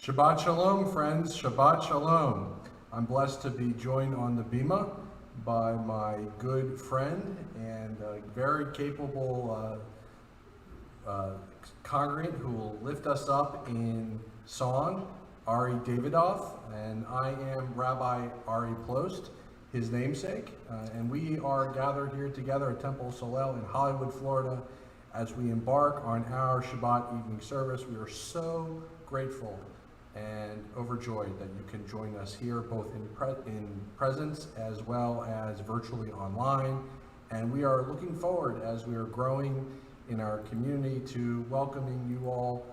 Shabbat Shalom, friends. Shabbat Shalom. I'm blessed to be joined on the Bima by my good friend and very capable congregant who will lift us up in song, Arieh Davidoff, and I am Rabbi Arieh Plost, his namesake, and we are gathered here together at Temple Solel in Hollywood, Florida, as we embark on our Shabbat evening service. We are so grateful and overjoyed that you can join us here, both in presence as well as virtually online. And we are looking forward, as we are growing in our community, to welcoming you all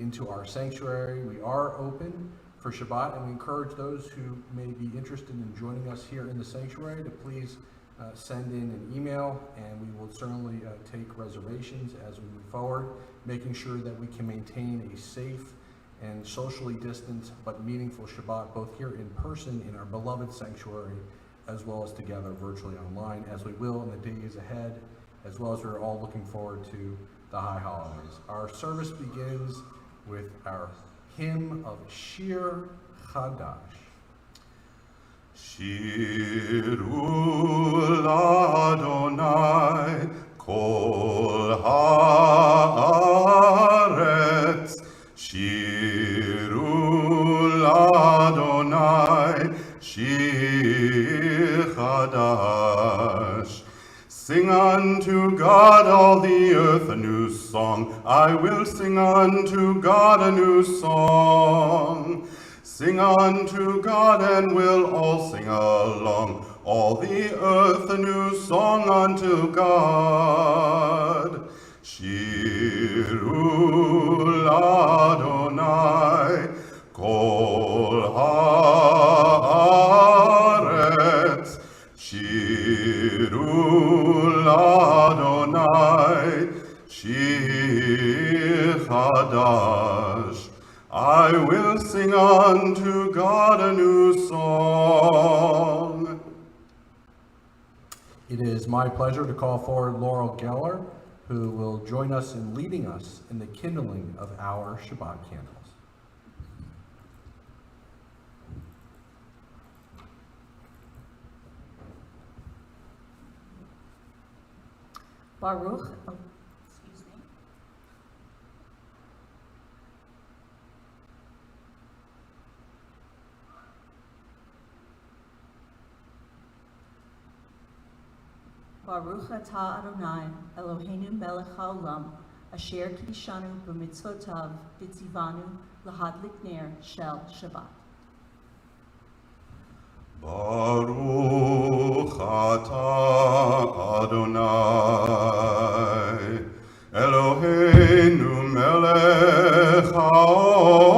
into our sanctuary. We are open for Shabbat, and we encourage those who may be interested in joining us here in the sanctuary to please send in an email, and we will certainly take reservations as we move forward, making sure that we can maintain a safe and socially distanced but meaningful Shabbat, both here in person in our beloved sanctuary, as well as together virtually online, as we will in the days ahead, as well as we're all looking forward to the high holidays. Our service begins with our hymn of Shir Chadash. Shiru l'Adonai kol haaretz, Shiru l'Adonai shir chadash. Sing unto God, all the earth, a new song. I will sing unto God a new song. Sing unto God, and we'll all sing along. All the earth a new song unto God. Shiru l'Adonai kol haaretz, Shiru l'Adonai shir chadash. I will sing unto God a new song. It is my pleasure to call forward Laurel Geller, who will join us in leading us in the kindling of our Shabbat candles. Baruch, Baruch atah Adonai, Eloheinu melech haolam, asher kiddushanu b'mitzvotav, v'tzivanu lahadlik ner shel Shabbat. Baruch atah Adonai, Eloheinu melech haolam,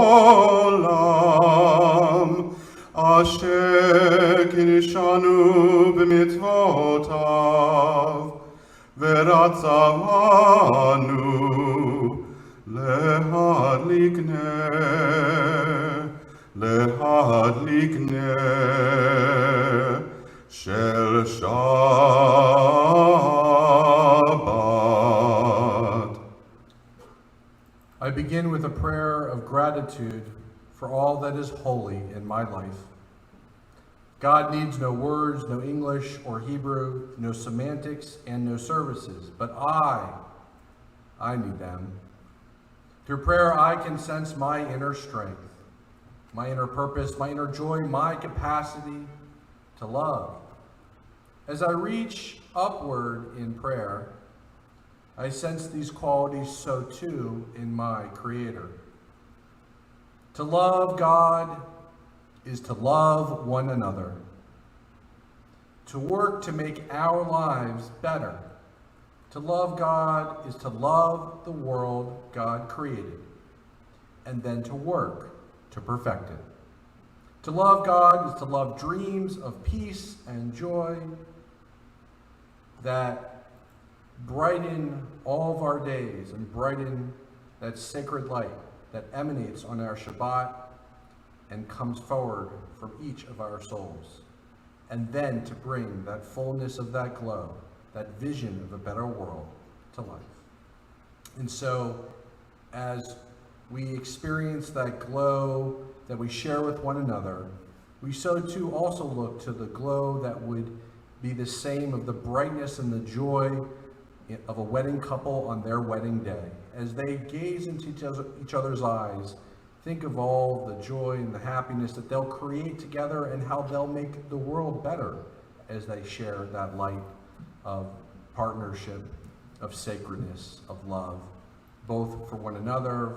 asher kiddushanu b'mitzvotav, v'ratzavanu lehadlik ner shel Shabbat. I begin with a prayer of gratitude for all that is holy in my life. God needs no words, no English or Hebrew, no semantics, and no services, but I need them. Through prayer, I can sense my inner strength, my inner purpose, my inner joy, my capacity to love. As I reach upward in prayer, I sense these qualities so too in my Creator. To love God is to love one another. To work to make our lives better. To love God is to love the world God created, and then to work to perfect it. To love God is to love dreams of peace and joy that brighten all of our days and brighten that sacred light that emanates on our Shabbat and comes forward from each of our souls. And then to bring that fullness of that glow, that vision of a better world to life. And so, as we experience that glow that we share with one another, we so too also look to the glow that would be the same of the brightness and the joy of a wedding couple on their wedding day. As they gaze into each other's eyes, think of all the joy and the happiness that they'll create together and how they'll make the world better as they share that light of partnership, of sacredness, of love, both for one another,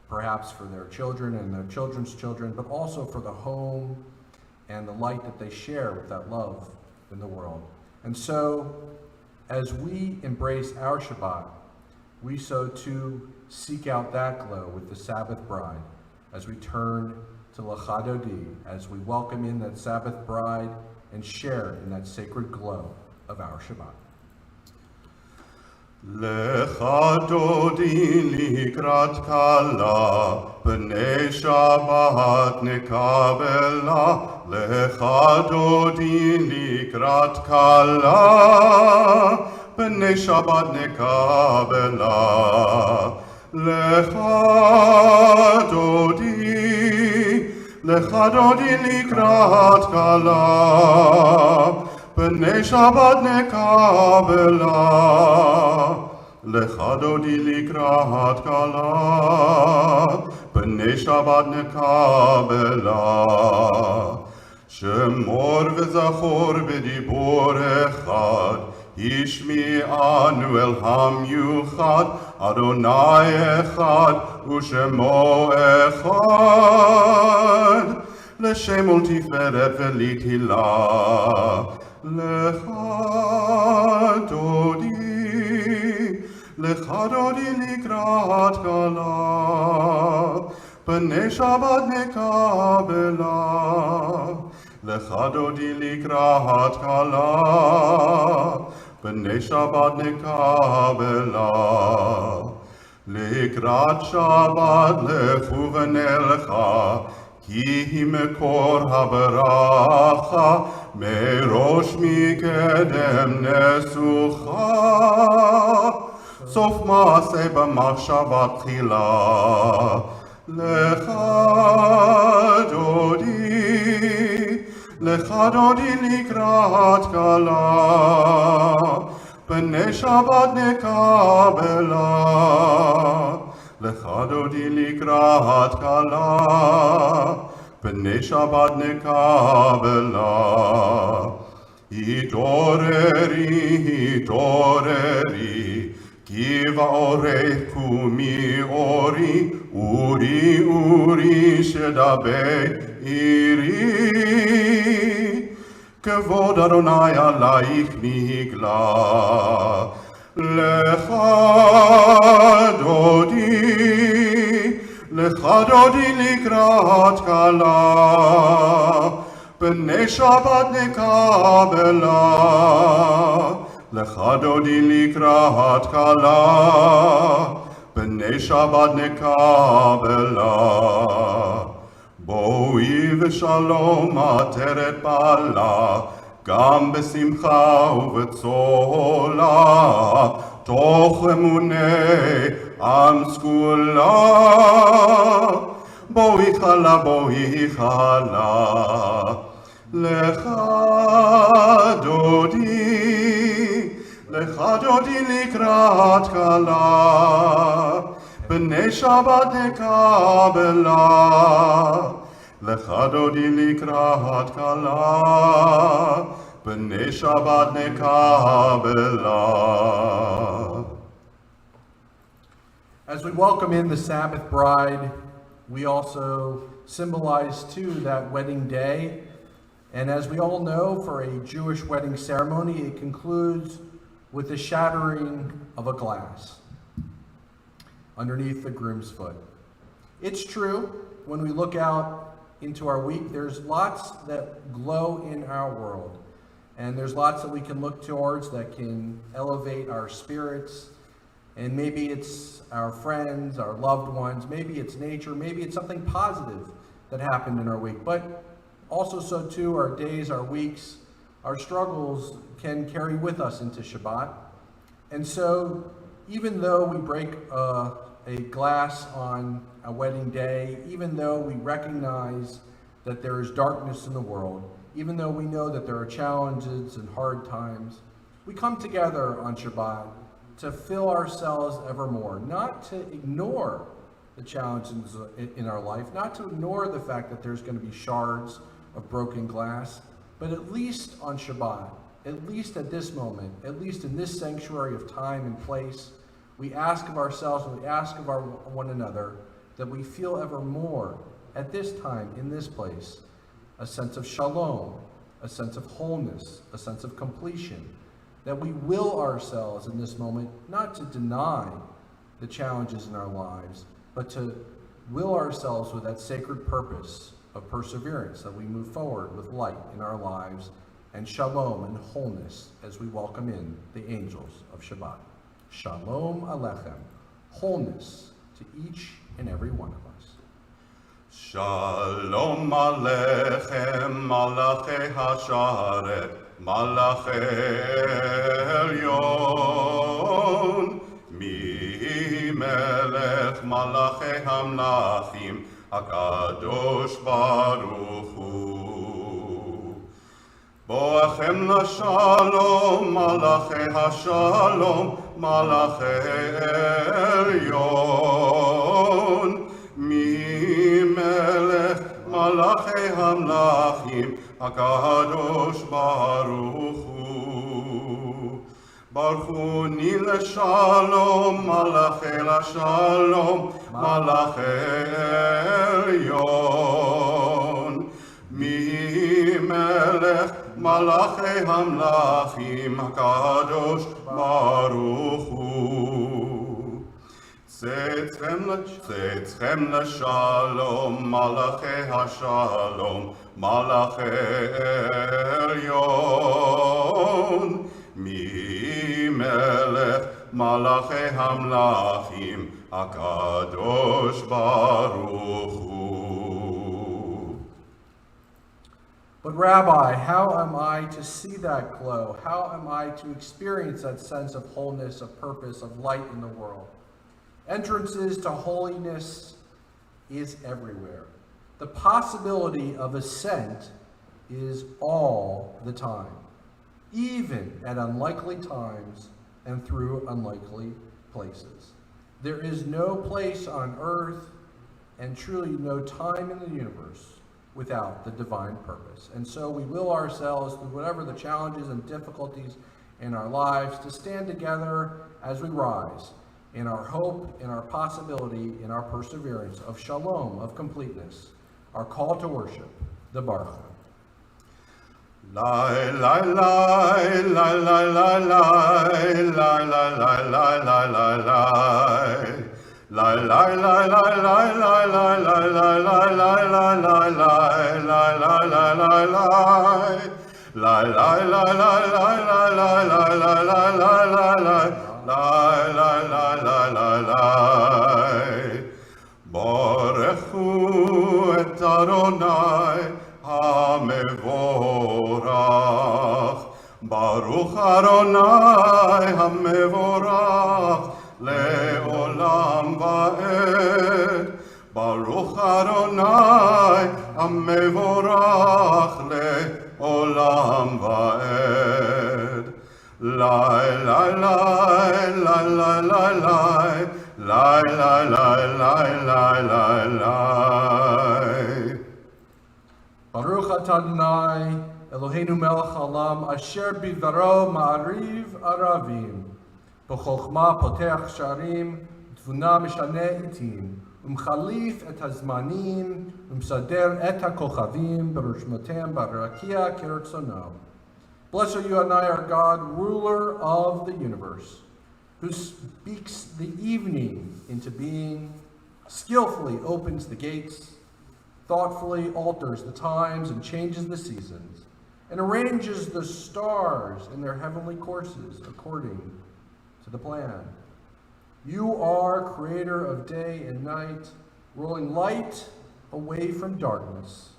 perhaps for their children and their children's children, but also for the home and the light that they share with that love in the world. And so, as we embrace our Shabbat, we so too seek out that glow with the Sabbath bride as we turn to Lecha Dodi, as we welcome in that Sabbath bride and share in that sacred glow of our Shabbat. Lecha Dodi likrat kala, b'nei Shabbat nekabela. Lecha Dodi likrat kala, b'nei Shabbat nekabela. Lecha Dodi likrat kala, b'nei Shabbat nekabela. Lecha Dodi likrat kala, b'nei Shabbat nekabela. Shemor v'zachor b'dibor echad, Ishmi'anu el hamyuchad, Adonai echad, u'shemo echad, l'shem ul tiferet v'litila. Lecha Dodi likrat kala, b'nei Shabbat nekabela. Lecha Dodi likrat kala, b'nei Shabbat nekabela. Likrat Shabbat lechu v'nelcha, ki hi mekor habaracha, merosh mikedem nesucha. Sof maaseh b'machshava tchila. Lecha Dodi likrat kala, b'nei Shabbat nekabela. Lecha Dodi likrat kala, b'nei Shabbat nekabela. Hitoreri, ki va'orech kumi ori, uri shedabe iri. Kevod Adonai alaich nigla. Lecha Dodi likrat kala, b'nei Shabbat nekabela. Lecha Dodi likrat kala, b'nei Shabbat nekabela. Boi v'shalom ateret bala, gam b'simcha u'v'tzola, toch emunei am skula. Boi chala. Lecha Dodi likrat kala, b'nei Shabbat nekabela. Lecha Dodi likrat kala, b'nei Shabbat nekabela. As we welcome in the Sabbath bride, we also symbolize too that wedding day. And as we all know, for a Jewish wedding ceremony, it concludes with the shattering of a glass underneath the groom's foot. It's true, when we look out into our week, there's lots that glow in our world. And there's lots that we can look towards that can elevate our spirits. And maybe it's our friends, our loved ones, maybe it's nature, maybe it's something positive that happened in our week. But also so too, our days, our weeks, our struggles can carry with us into Shabbat. And so even though we break a a glass on a wedding day, even though we recognize that there is darkness in the world, even though we know that there are challenges and hard times, we come together on Shabbat to fill ourselves evermore, not to ignore the challenges in our life, not to ignore the fact that there's going to be shards of broken glass, but at least on Shabbat, at least at this moment, at least in this sanctuary of time and place, we ask of ourselves and we ask of one another that we feel ever more at this time, in this place, a sense of shalom, a sense of wholeness, a sense of completion, that we will ourselves in this moment not to deny the challenges in our lives, but to will ourselves with that sacred purpose of perseverance, that we move forward with light in our lives and shalom and wholeness as we welcome in the angels of Shabbat. Shalom Aleichem, wholeness to each and every one of us. Shalom Aleichem, Malachi Hasharet, Malachi Elyon, Mi Melech Malachi Hamlachim, HaKadosh Baruch Hu. Boachem LaShalom, Malachi HaShalom, Malachi Elyon, Mi Melech Malachi Hamlachim, HaKadosh Baruch Hu. Baruch Hu Ni LaShalom, Malachi LaShalom, Malachi Elyon. Mi Melech Malachi Hamlachim, HaKadosh Baruch Hu. Tzedchem LaShalom, Malachi HaShalom, Malachi Elyon. Mi Melech Malachi Hamlachim, HaKadosh Baruch Hu. But Rabbi, how am I to see that glow? How am I to experience that sense of wholeness, of purpose, of light in the world? Entrances to holiness is everywhere. The possibility of ascent is all the time, even at unlikely times and through unlikely places. There is no place on earth and truly no time in the universe without the divine purpose. And so we will ourselves, through whatever the challenges and difficulties in our lives, to stand together as we rise in our hope, in our possibility, in our perseverance of shalom, of completeness, our call to worship, the Baruch. Lai, lai, lai, lai, lai, lai, lai, lai, lai, lai, lai, lai, lai, lai. Lai, lai, lai, lai, lai, lai, lai, lai, lai, lai, lai, lai, lai, lai, lai, lai, lai, lai. Lai, lai, lai, lai, lai, lai, lai, lai, lai, lai, lai, lai, lai. Lai, lai, lai, lai, lai, lai. Barechu et Adonai HaMevorach. Baruch Adonai HaMevorach le'olam va'ed. Baruch Adonai HaMevorach le'olam va'ed. Lai, lai, lai, lai, lai, lai, lai, lai, lai, lai, lai, lai, lai, lai. Baruch atah Adonai, Eloheinu melech haolam, asher bidvaro ma'ariv aravim, b'chokhmah potech sharim, tvuna mishane itim, umchalif et hazmanim, umsader et hakochavim, b'rishmotem b'rakia keretzono. Blessed are you, Adonai, our God, ruler of the universe, who speaks the evening into being, skillfully opens the gates, thoughtfully alters the times and changes the seasons, and arranges the stars in their heavenly courses according to the plan. You are creator of day and night, rolling light away from darkness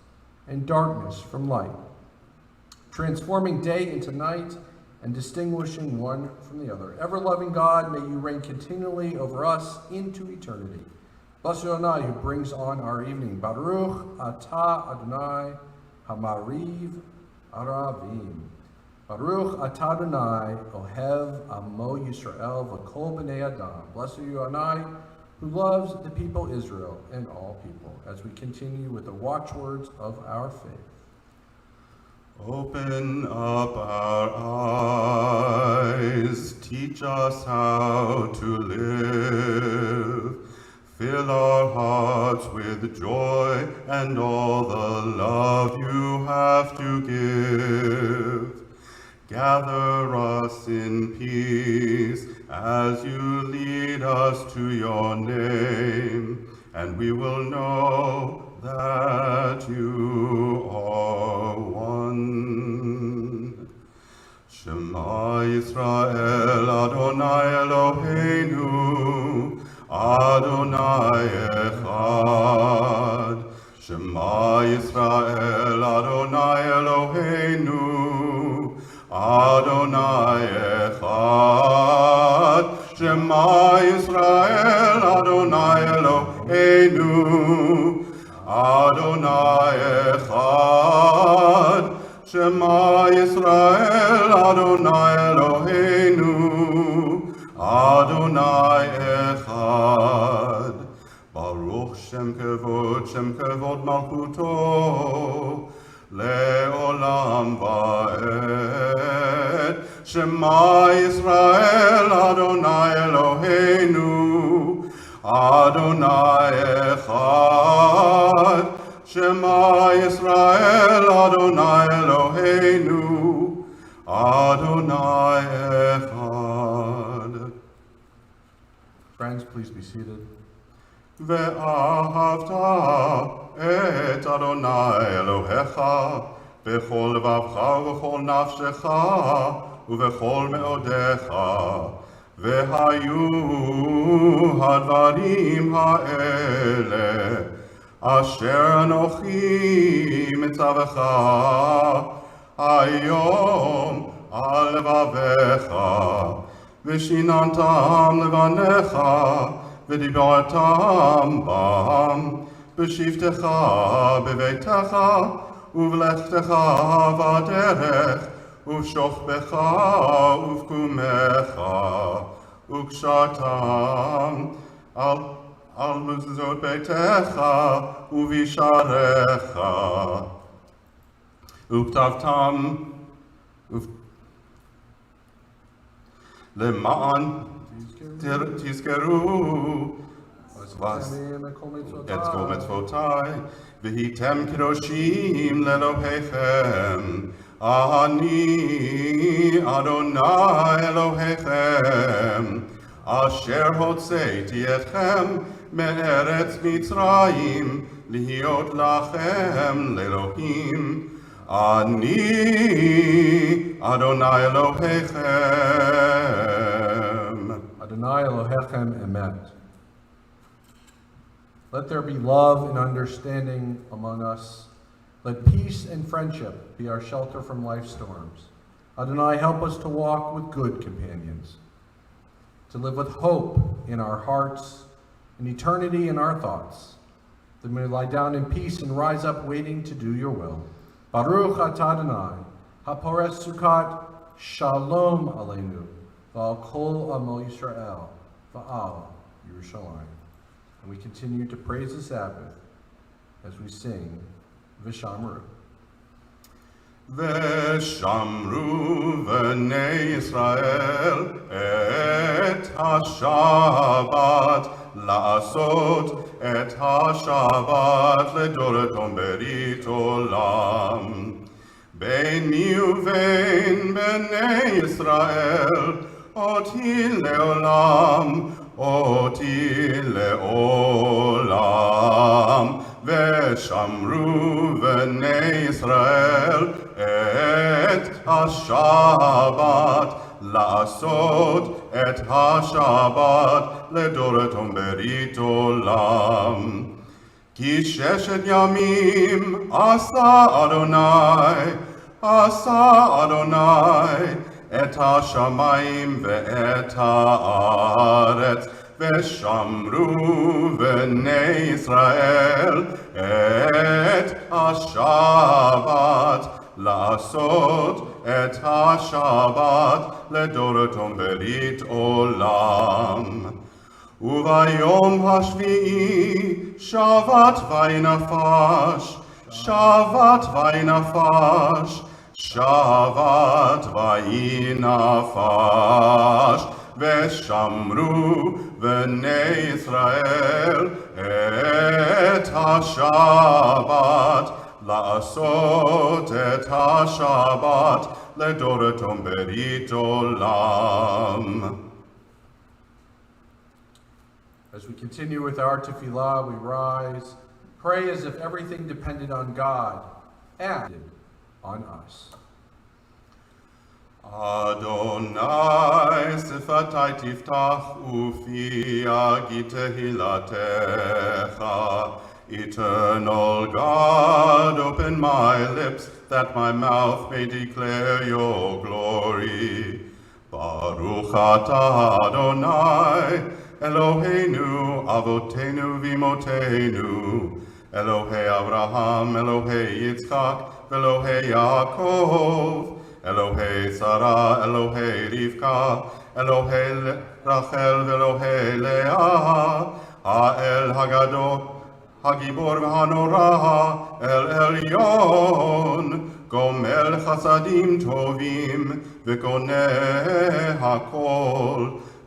and darkness from light, transforming day into night and distinguishing one from the other. Ever-loving God, may you reign continually over us into eternity. Blessed Adonai, who brings on our evening. Baruch atah Adonai hamariv aravim. Baruch atah Adonai ohev amo Yisrael v'kol b'nei Adam. Blessed are you, Adonai, who loves the people Israel and all people, as we continue with the watchwords of our faith. Open up our eyes, teach us how to live. Fill our hearts with joy and all the love you have to give. Gather us in peace as you lead us to your name, and we will know that you are one. Shema Yisrael Adonai Eloheinu, Adonai Echad. Shema Yisrael Adonai Eloheinu, Adonai Echad. Shema Yisrael Adonai Eloheinu, Adonai Echad. Shema Yisrael Adonai Eloheinu, Adonai Echad. Baruch Shem Kevod Malchuto, Le'olam Va'ed. Shema Yisrael Adonai Eloheinu, Adonai Echad. Shema Yisrael Adonai Eloheinu, Adonai Echad. Friends, please be seated. Ve'ahavta et Adonai Elohecha bechol levavcha v'chol nafshecha uvechol me'odecha. Ve'hayu hadvarim ha'ele asher anochi mitzavecha hayom al levavecha v'shinantam levanecha v'dibartam bam b'shivtecha b'veitecha uv'lechtecha v'aderech uv'shochbecha uv'kumecha ukshatam al mezuzot beitecha uvisharecha uktavtam leman tizkeru was et kol mitzvotai v'hitem kedoshim lelohechem ani Adonai Elohechem asher hotzeiti etchem me'eretz Mitzrayim lihiot lachem lelohim ani Adonai Elohechem. Adonai Elohechem Emet. Let there be love and understanding among us. Let peace and friendship be our shelter from life's storms. Adonai, help us to walk with good companions, to live with hope in our hearts and eternity in our thoughts, that we may lie down in peace and rise up waiting to do your will. Baruch atah Adonai, hapores sukkot, shalom aleinu, v'al kol amo Yisrael, v'al Yerushalayim. And we continue to praise the Sabbath as we sing V'shamru. V'shamru v'nei Yisrael et ha-Shabbat la'asot et ha-Shabbat ledoretom berit olam. Beini uvein b'nei Yisrael oti le'olam oti le'olam. V'shamru v'nei Yisrael et ha-Shabbat la'asot et ha-Shabbat ledoretom berit olam. Ki sheshet yamim asa Adonai את השמיים ואת הארץ, ושמרו בני ישראל את השבת, לעשות את השבת לדורתם ברית עולם. וביום השביעי שבת וינפש, שבת וינפש, שבת וינפש, ושמרו בני ישראל את השבת, לעשות את השבת לדורתם ברית עולם. As we continue with our tefillah, we rise, pray as if everything depended on God and on us. Adonai sifatai tiftach ufi agi tehilatecha. Eternal God, open my lips that my mouth may declare your glory. Baruch atah Adonai, Eloheinu, Avotenu, Vimotenu, Elohei Abraham, Elohei Yitzchak, Elohei Yaakov, Elohei Sarah, Elohei Rivka, Elohei Rachel, Elohei Leah, Ha'el Hagadol, Hagibor v'hanora, El Elyon, Gomel chasadim tovim, v'koneh hakol,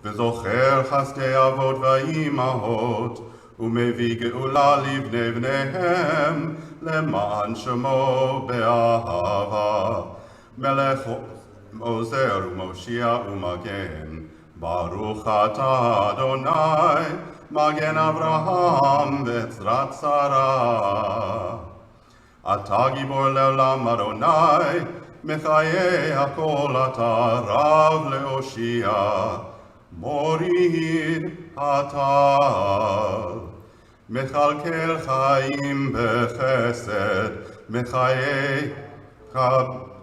וזוכר חסדי אבות ואימהות, ומביא גאולה לבני בניהם, למען שמו באהבה. מלך עוזר ומושיע ומגן, ברוך אתה אדוני, מגן אברהם ועזרת שרה. אתה גיבור לעולם אדוני, מחיי הכל אתה רב להושיע. מוריד אתה, מכלכל חיים בחסד, מחיי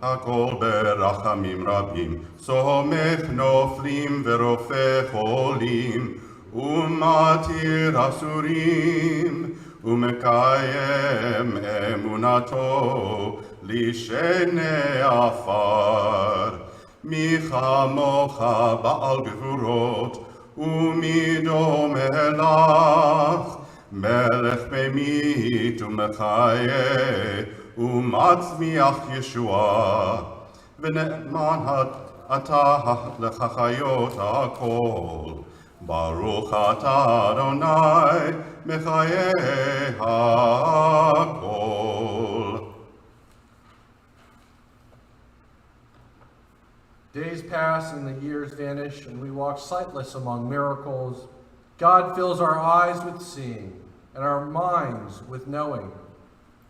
הכל ברחמים רבים, סומך נופלים ורופא חולים, ומתיר אסורים, ומקיים אמונתו לשני עפר. מי כמוך בעל גבורות, ומי דומה לך, מלך ממית ומחיה, ומצמיח ישועה, ונאמן אתה לחיות הכל. ברוך אתה אדוני, מחיי הכל. Days pass and the years vanish, and we walk sightless among miracles. God fills our eyes with seeing, and our minds with knowing.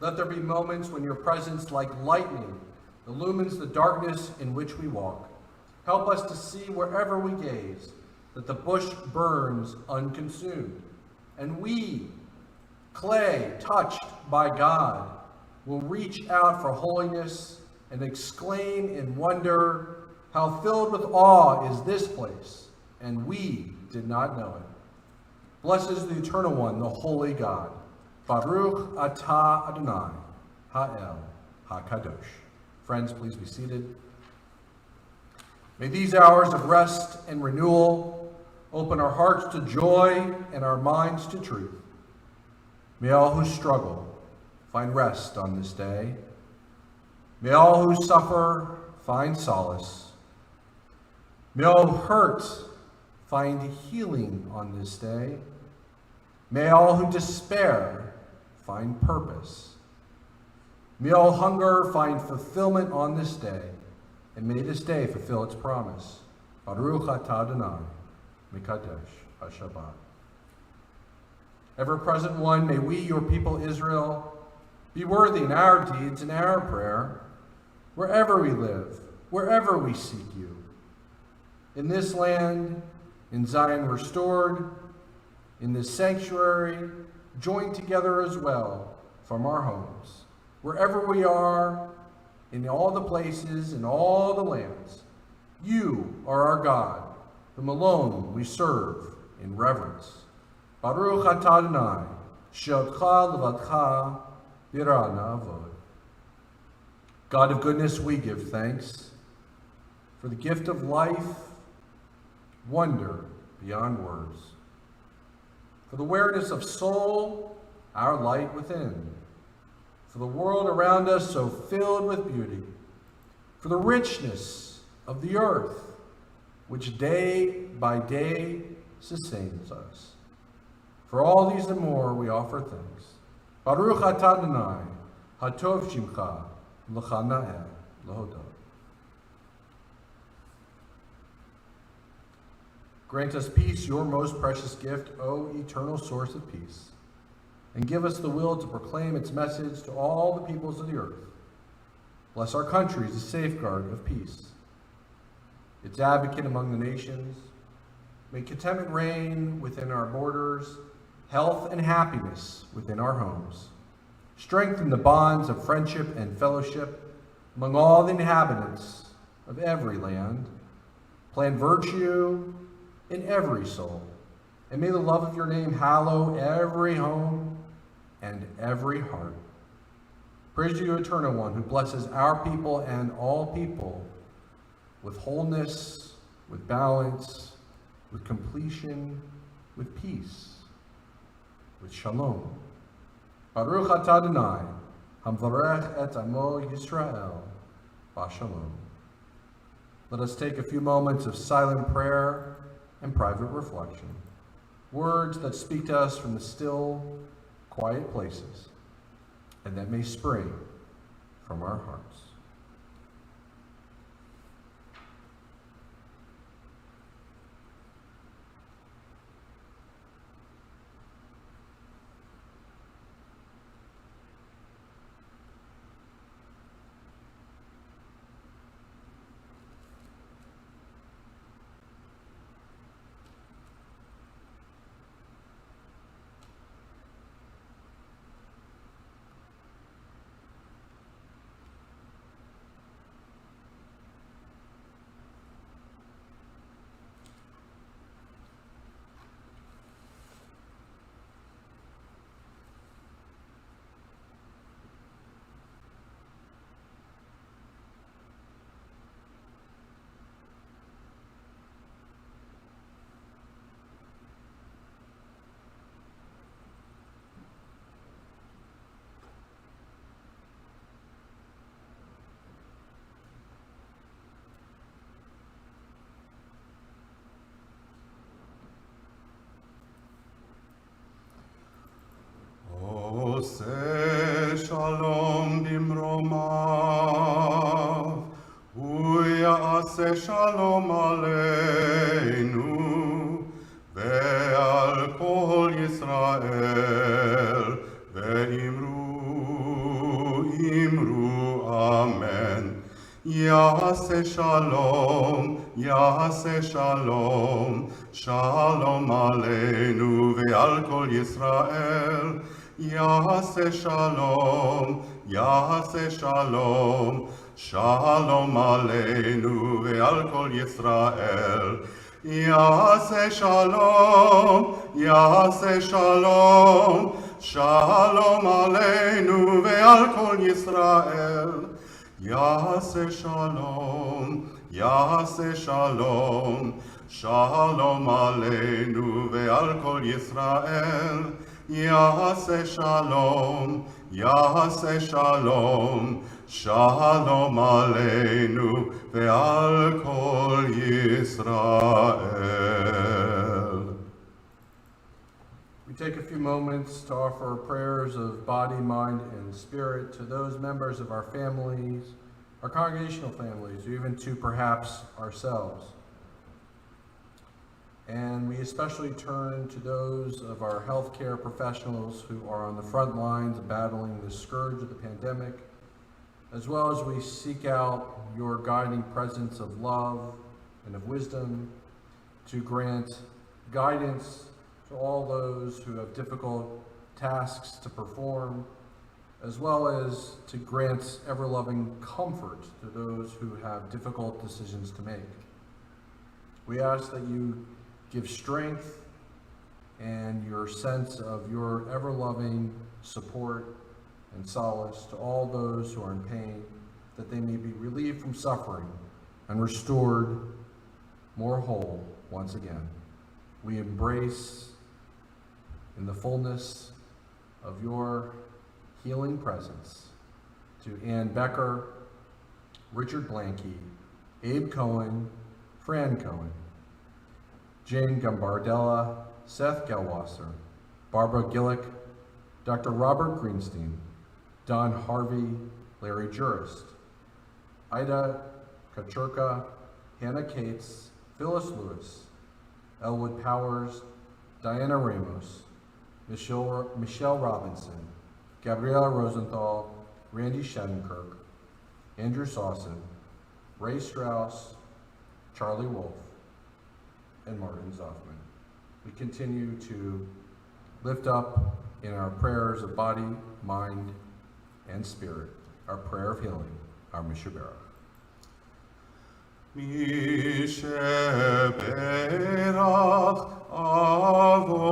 Let there be moments when your presence, like lightning, illumines the darkness in which we walk. Help us to see wherever we gaze that the bush burns unconsumed, and we, clay touched by God, will reach out for holiness and exclaim in wonder, how filled with awe is this place, and we did not know it. Blessed is the Eternal One, the Holy God. Baruch atah Adonai, Ha'el HaKadosh. Friends, please be seated. May these hours of rest and renewal open our hearts to joy and our minds to truth. May all who struggle find rest on this day. May all who suffer find solace. May all who hurt find healing on this day. May all who despair find purpose. May all hunger find fulfillment on this day, and may this day fulfill its promise. Baruch atah Adonai, Mekadesh HaShabbat. Ever-present One, may we, your people Israel, be worthy in our deeds and our prayer, wherever we live, wherever we seek you. In this land, in Zion restored, in this sanctuary, joined together as well from our homes, wherever we are, in all the places, in all the lands, You are our God, whom alone we serve in reverence. Baruch atah Adonai, she'otcha levadcha yirah na'avod. God of goodness, we give thanks for the gift of life, wonder beyond words, for the awareness of soul, our light within, for the world around us so filled with beauty, for the richness of the earth, which day by day sustains us. For all these and more, we offer thanks. Baruch atah Adonai, hatov shimcha, l'cha na'eh l'hodot. Grant us peace, your most precious gift, O eternal source of peace, and give us the will to proclaim its message to all the peoples of the earth. Bless our country as a safeguard of peace, its advocate among the nations. May contentment reign within our borders, health and happiness within our homes. Strengthen the bonds of friendship and fellowship among all the inhabitants of every land. Plant virtue in every soul, and may the love of your name hallow every home and every heart. Praise to you, Eternal One, who blesses our people and all people with wholeness, with balance, with completion, with peace, with shalom. Baruch atah Adonai, hamvarech et amo Yisrael, b'shalom. Let us take a few moments of silent prayer and private reflection, words that speak to us from the still, quiet places, and that may spring from our hearts. עושה שלום במרומיו, הוא יעשה שלום עלינו ועל כל ישראל, ואמרו אמן. יעשה שלום, יעשה שלום, שלום עלינו ועל כל ישראל. יעשה שלום, יעשה שלום, שלום עלינו ועל כל ישראל. יעשה שלום, יעשה שלום, שלום עלינו ועל כל ישראל. יעשה שלום, יעשה שלום, שלום עלינו ועל כל ישראל. יעשה שלום, יעשה שלום, שלום עלינו ועל כל ישראל. We take a few moments to offer prayers of body, mind, and spirit to those members of our families, our congregational families, or even to perhaps ourselves. And we especially turn to those of our healthcare professionals who are on the front lines battling the scourge of the pandemic, as well as we seek out your guiding presence of love and of wisdom to grant guidance to all those who have difficult tasks to perform, as well as to grant ever-loving comfort to those who have difficult decisions to make. We ask that you give strength and your sense of your ever-loving support and solace to all those who are in pain, that they may be relieved from suffering and restored more whole once again. We embrace in the fullness of your healing presence to Ann Becker, Richard Blanke, Abe Cohen, Fran Cohen, Jane Gambardella, Seth Gelwasser, Barbara Gillick, Dr. Robert Greenstein, Don Harvey, Larry Jurist, Ida Kachurka, Hannah Cates, Phyllis Lewis, Elwood Powers, Diana Ramos, Michelle Robinson, Gabriella Rosenthal, Randy Shattenkirk, Andrew Sawson, Ray Strauss, Charlie Wolf, and Martin Zoffman. We continue to lift up in our prayers of body, mind, and spirit, our prayer of healing, our Mishabera. Misheberach avotenu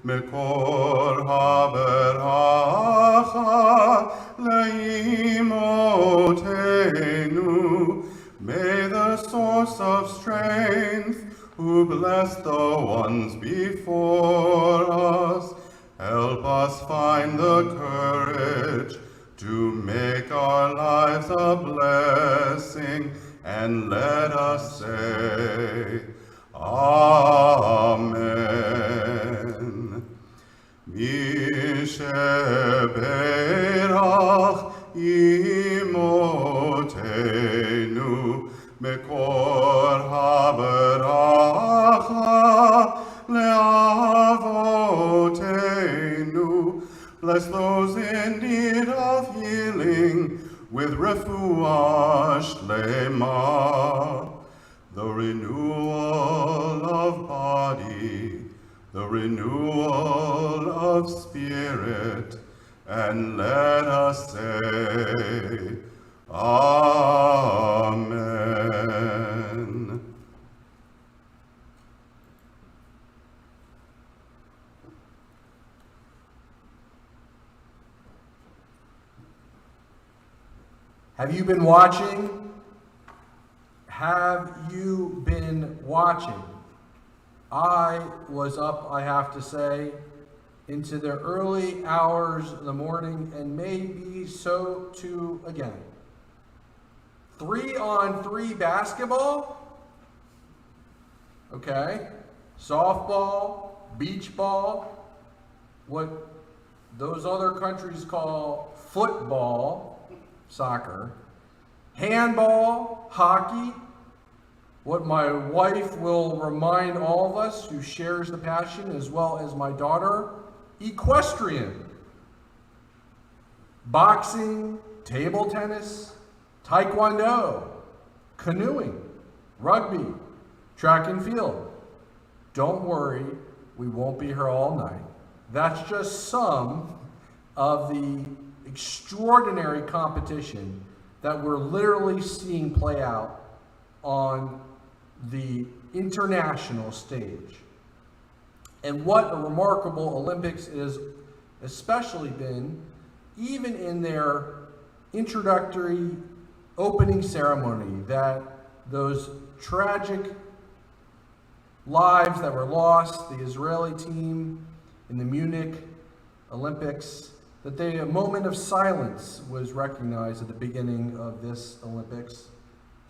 mekor haberacha leimotenu. May the source of strength, who bless the ones before us, help us find the courage to make our lives a blessing, and let us say, Amen. Misheberach imotenu mekor haberacha leavotenu. Bless those in need of healing with refuah shlema, the renewal of body, the renewal of spirit, and let us say, Amen. Have you been watching? Have you been watching? I was up, I have to say, into the early hours of the morning, and maybe so too again. 3-on-3 basketball? Okay. Softball, beach ball, what those other countries call football, soccer, handball, hockey, what my wife will remind all of us who shares the passion, as well as my daughter, equestrian, boxing, table tennis, taekwondo, canoeing, rugby, track and field. Don't worry, we won't be here all night. That's just some of the extraordinary competition that we're literally seeing play out on the international stage. And what a remarkable Olympics is, especially been, even in their introductory opening ceremony, that those tragic lives that were lost, the Israeli team in the Munich Olympics, that a moment of silence was recognized at the beginning of this Olympics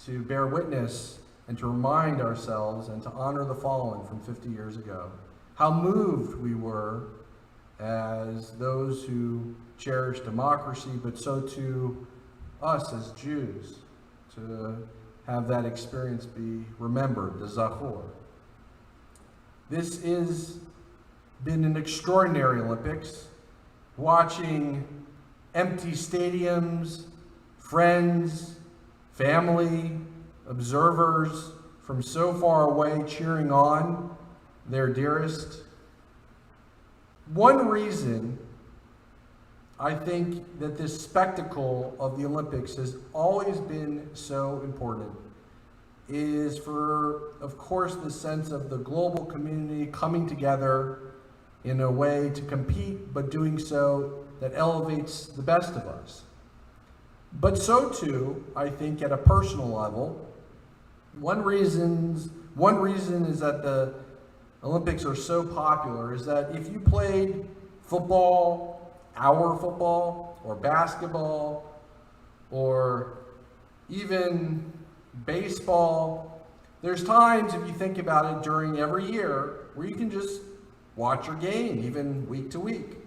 to bear witness and to remind ourselves and to honor the fallen from 50 years ago. How moved we were as those who cherish democracy, but so too us as Jews, to have that experience be remembered, the Zachor. This has been an extraordinary Olympics, watching empty stadiums, friends, family, observers from so far away cheering on their dearest. One reason I think that this spectacle of the Olympics has always been so important is for, of course, the sense of the global community coming together in a way to compete, but doing so that elevates the best of us. But so too, I think at a personal level, one reason is that the Olympics are so popular is that if you played football, our football, or basketball, or even baseball, there's times, if you think about it, during every year where you can just watch your game, even week to week.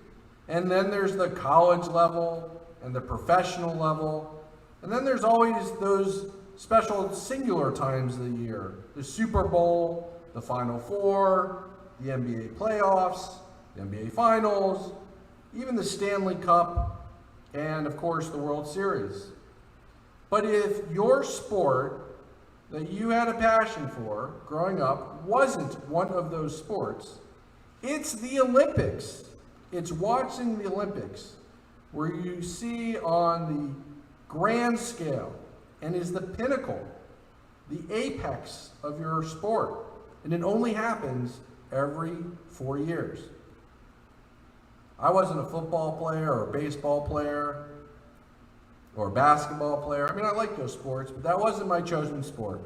And then there's the college level and the professional level. And then there's always those special singular times of the year. The Super Bowl, the Final Four, the NBA playoffs, the NBA Finals, even the Stanley Cup, and of course the World Series. But if your sport that you had a passion for growing up wasn't one of those sports, it's the Olympics. It's watching the Olympics where you see on the grand scale and is the pinnacle, the apex of your sport. And it only happens every 4 years. I wasn't a football player or a baseball player or a basketball player. I mean, I like those sports, but that wasn't my chosen sport.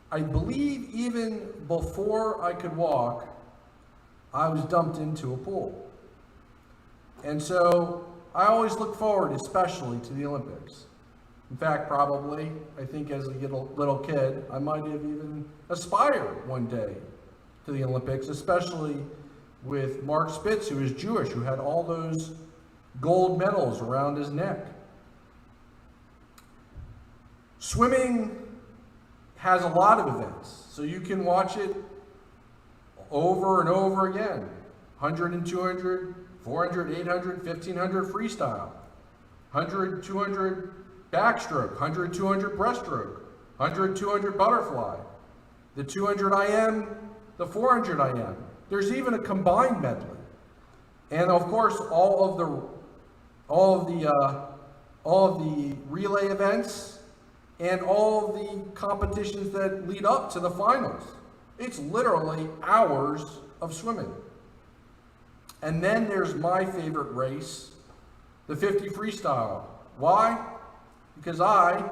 I believe even before I could walk, I was dumped into a pool. And so I always look forward, especially to the Olympics. In fact, probably, I think as a little kid, I might have even aspired one day to the Olympics, especially with Mark Spitz, who is Jewish, who had all those gold medals around his neck. Swimming has a lot of events, so you can watch it over and over again. 100 and 200, 400, 800, 1500 freestyle, 100, 200 backstroke, 100, 200 breaststroke, 100, 200 butterfly, the 200 IM, the 400 IM. There's even a combined medley. And of course, all of the relay events and all of the competitions that lead up to the finals. It's literally hours of swimming. And then there's my favorite race, the 50 freestyle. Why? Because I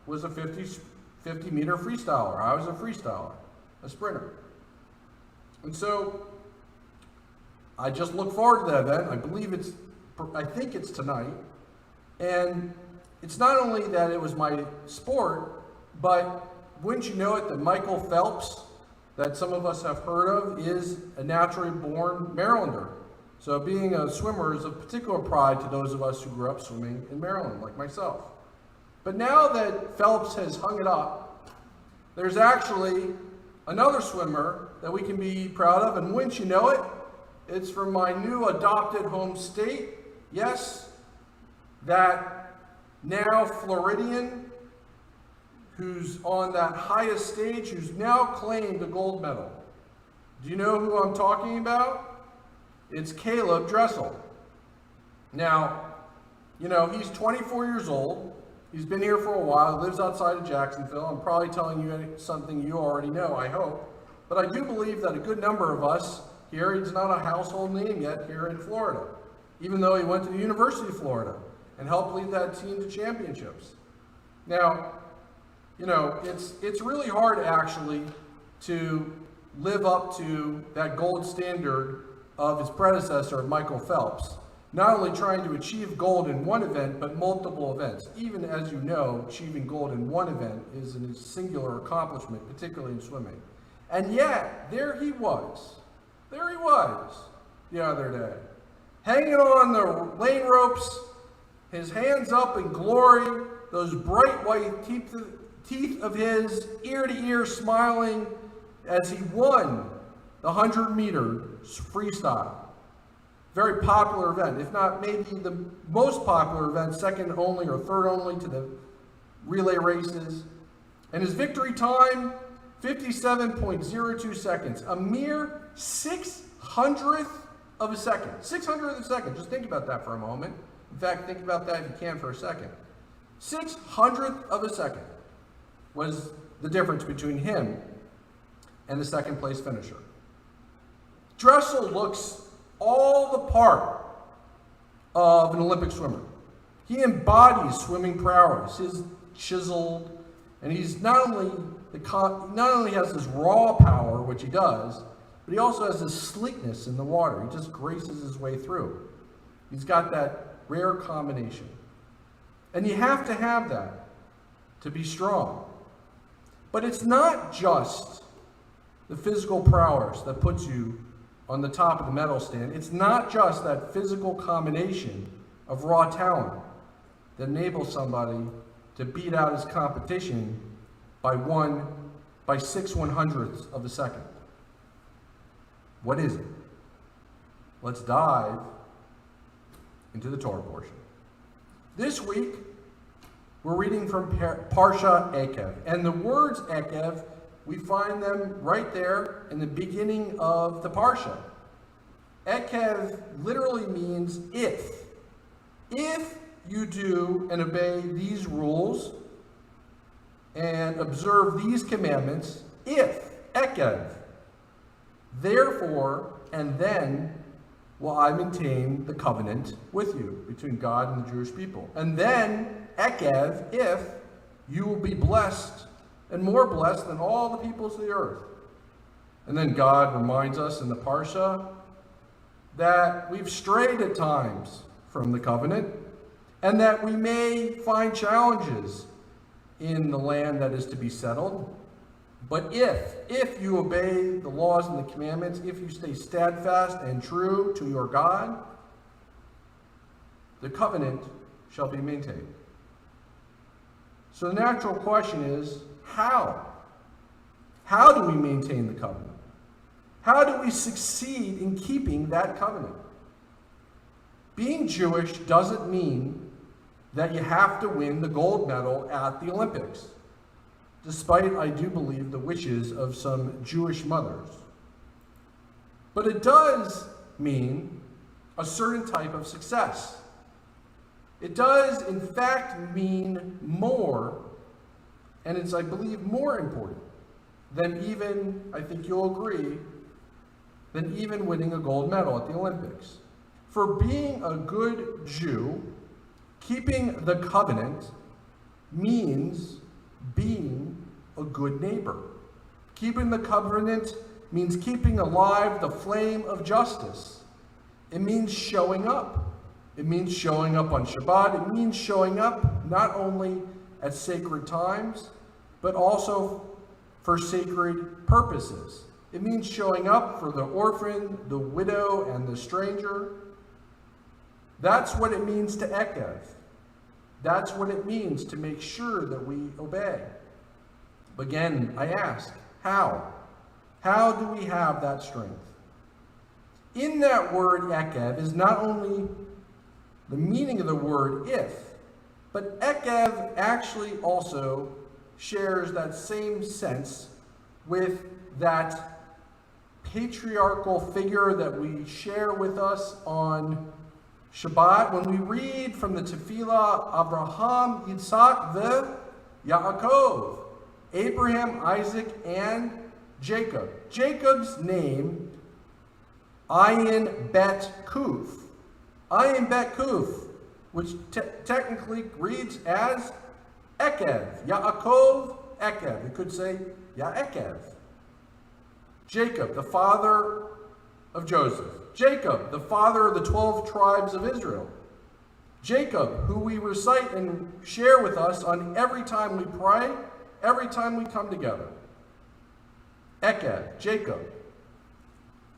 was a 50 meter freestyler. I was a freestyler, a sprinter. And so I just look forward to that event. I think it's tonight. And it's not only that it was my sport, but wouldn't you know it that Michael Phelps, that some of us have heard of, is a naturally born Marylander. So being a swimmer is of particular pride to those of us who grew up swimming in Maryland, like myself. But now that Phelps has hung it up, there's actually another swimmer that we can be proud of, and wouldn't you know it, it's from my new adopted home state. Yes, that now Floridian who's on that highest stage, who's now claimed a gold medal. Do you know who I'm talking about? It's Caleb Dressel. Now, you know, he's 24 years old. He's been here for a while, lives outside of Jacksonville. I'm probably telling you something you already know, I hope. But I do believe that a good number of us here, he's not a household name yet here in Florida, even though he went to the University of Florida and helped lead that team to championships. Now, you know, it's really hard actually to live up to that gold standard of his predecessor, Michael Phelps. Not only trying to achieve gold in one event, but multiple events. Even as you know, achieving gold in one event is a singular accomplishment, particularly in swimming. And yet, there he was the other day, hanging on the lane ropes, his hands up in glory, those bright white teeth of his, ear to ear smiling as he won the 100-meter freestyle. Very popular event, if not maybe the most popular event, second only or third only to the relay races. And his victory time, 57.02 seconds, a mere 600th of a second. 600th of a second, just think about that for a moment. In fact, think about that if you can for a second. 600th of a second was the difference between him and the second place finisher. Dressel looks all the part of an Olympic swimmer. He embodies swimming prowess. He's chiseled, and he's not only has this raw power, which he does, but he also has this sleekness in the water. He just graces his way through. He's got that rare combination. And you have to have that to be strong. But it's not just the physical prowess that puts you on the top of the medal stand. It's not just that physical combination of raw talent that enables somebody to beat out his competition by 6/100ths of a second. What is it? Let's dive into the Torah portion. This week, we're reading from Parsha Ekev. And the words Ekev, we find them right there in the beginning of the Parsha. Ekev literally means if. If you do and obey these rules and observe these commandments, if, Ekev, therefore, and then will I maintain the covenant with you, between God and the Jewish people. And then, Ekev, if, you will be blessed, and more blessed than all the peoples of the earth. And then God reminds us in the Parsha that we've strayed at times from the covenant, and that we may find challenges in the land that is to be settled. But if you obey the laws and the commandments, if you stay steadfast and true to your God, the covenant shall be maintained. So the natural question is, how? How do we maintain the covenant? How do we succeed in keeping that covenant? Being Jewish doesn't mean that you have to win the gold medal at the Olympics, despite, I do believe, the wishes of some Jewish mothers. But it does mean a certain type of success. It does, in fact, mean more, and it's, I believe, more important than even, I think you'll agree, than even winning a gold medal at the Olympics. For being a good Jew, keeping the covenant means being a good neighbor. Keeping the covenant means keeping alive the flame of justice. It means showing up. It means showing up on Shabbat. It means showing up not only at sacred times, but also for sacred purposes. It means showing up for the orphan, the widow, and the stranger. That's what it means to Ekev. That's what it means to make sure that we obey. Again, I ask, how? How do we have that strength? In that word Ekev is not only the meaning of the word if, but Ekev actually also shares that same sense with that patriarchal figure that we share with us on Shabbat, when we read from the Tefillah, Abraham, Yitzhak, Yaakov, Abraham, Isaac, and Jacob. Jacob's name, Ayin Bet Kuf. Ayin Bet Kuf, which technically reads as Ekev. Yaakov, Ekev. You could say Yaekev. Jacob, the father of Joseph. Jacob, the father of the 12 tribes of Israel. Jacob, who we recite and share with us on every time we pray, every time we come together. Ekev, Jacob.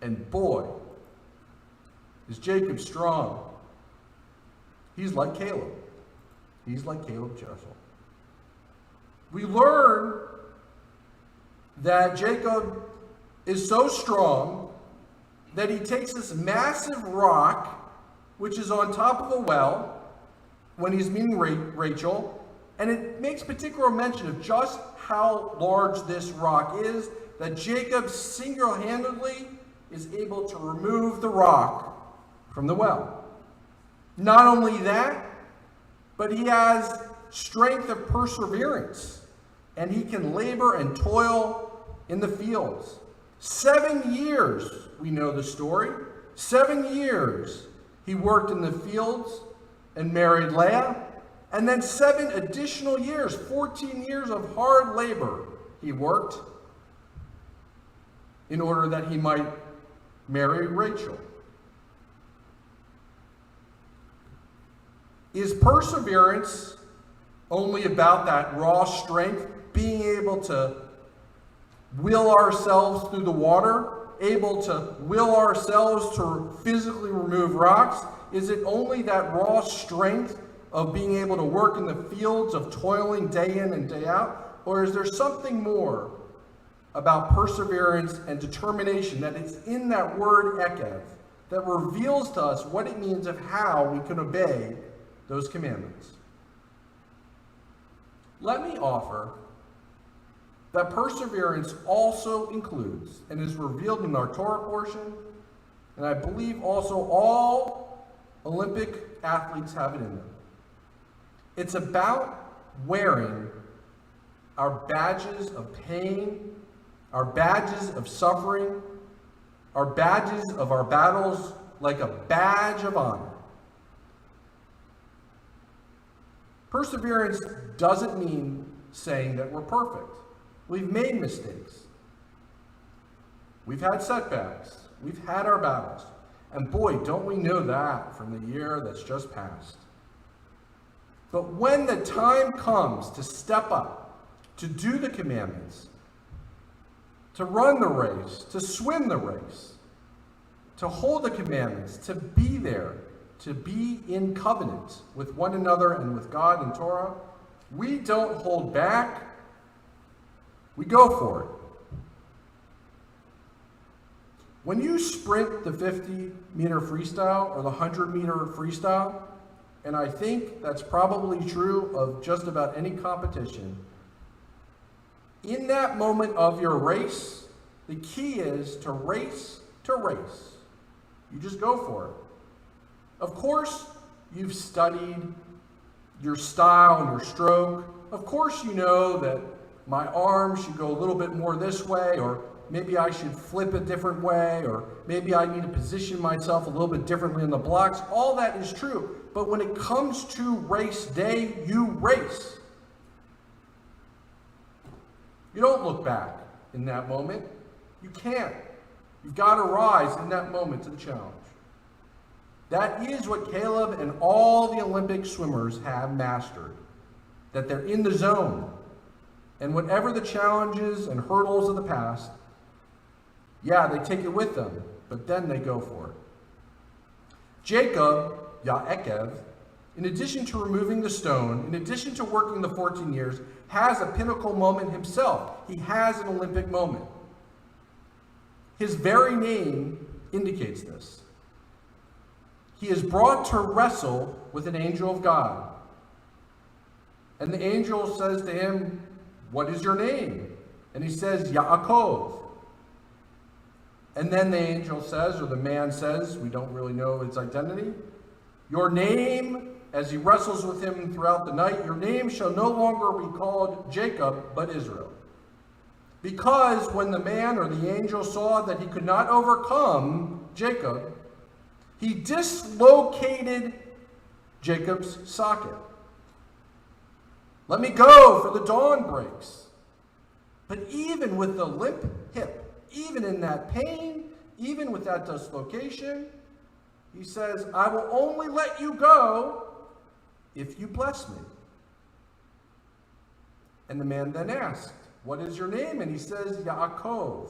And boy, is Jacob strong. He's like Caleb. He's like Caleb Jessel. We learn that Jacob is so strong that he takes this massive rock, which is on top of a well, when he's meeting Rachel, and it makes particular mention of just how large this rock is, that Jacob single-handedly is able to remove the rock from the well. Not only that, but he has strength of perseverance and he can labor and toil in the fields. 7 years, we know the story. 7 years he worked in the fields and married Leah. And then 7 additional years, 14 years of hard labor he worked in order that he might marry Rachel. Is perseverance only about that raw strength, being able to will ourselves through the water, able to will ourselves to physically remove rocks? Is it only that raw strength of being able to work in the fields, of toiling day in and day out? Or is there something more about perseverance and determination that is in that word ekev that reveals to us what it means of how we can obey those commandments? Let me offer that perseverance also includes and is revealed in our Torah portion, and I believe also all Olympic athletes have it in them. It's about wearing our badges of pain, our badges of suffering, our badges of our battles like a badge of honor. Perseverance doesn't mean saying that we're perfect. We've made mistakes. We've had setbacks. We've had our battles. And boy, don't we know that from the year that's just passed. But when the time comes to step up, to do the commandments, to run the race, to swim the race, to hold the commandments, to be there, to be in covenant with one another and with God and Torah, we don't hold back. We go for it. When you sprint the 50-meter freestyle or the 100-meter freestyle, and I think that's probably true of just about any competition, in that moment of your race, the key is to race to race. You just go for it. Of course, you've studied your style and your stroke. Of course, you know that my arm should go a little bit more this way, or maybe I should flip a different way, or maybe I need to position myself a little bit differently in the blocks. All that is true. But when it comes to race day, you race. You don't look back in that moment. You can't. You've got to rise in that moment to the challenge. That is what Caleb and all the Olympic swimmers have mastered. That they're in the zone. And whatever the challenges and hurdles of the past, yeah, they take it with them, but then they go for it. Jacob, Yaakov, in addition to removing the stone, in addition to working the 14 years, has a pinnacle moment himself. He has an Olympic moment. His very name indicates this. He is brought to wrestle with an angel of God. And the angel says to him, "What is your name?" And he says, Yaakov. And then the angel says, or the man says, we don't really know its identity, "Your name," as he wrestles with him throughout the night, "your name shall no longer be called Jacob, but Israel." Because when the man or the angel saw that he could not overcome Jacob, he dislocated Jacob's socket. "Let me go, for the dawn breaks." But even with the limp hip, even in that pain, even with that dislocation, he says, "I will only let you go if you bless me." And the man then asked, "What is your name?" And he says, Yaakov.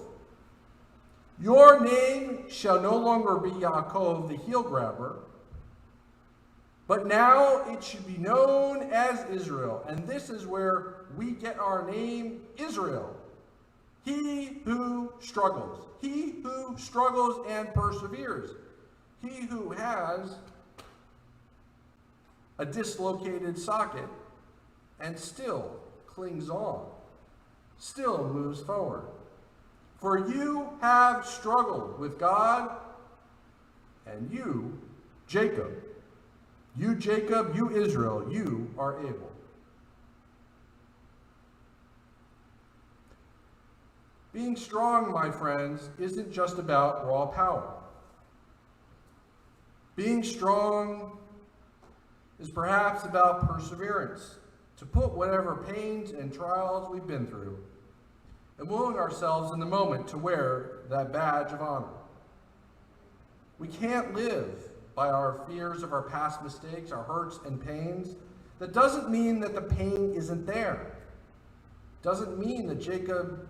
"Your name shall no longer be Yaakov, the heel grabber, but now it should be known as Israel." And this is where we get our name, Israel. He who struggles. He who struggles and perseveres. He who has a dislocated socket and still clings on, still moves forward. For you have struggled with God, and you, Jacob, you Israel, you are able. Being strong, my friends, isn't just about raw power. Being strong is perhaps about perseverance, to put whatever pains and trials we've been through, and willing ourselves in the moment to wear that badge of honor. We can't live by our fears of our past mistakes, our hurts and pains. That doesn't mean that the pain isn't there. Doesn't mean that Jacob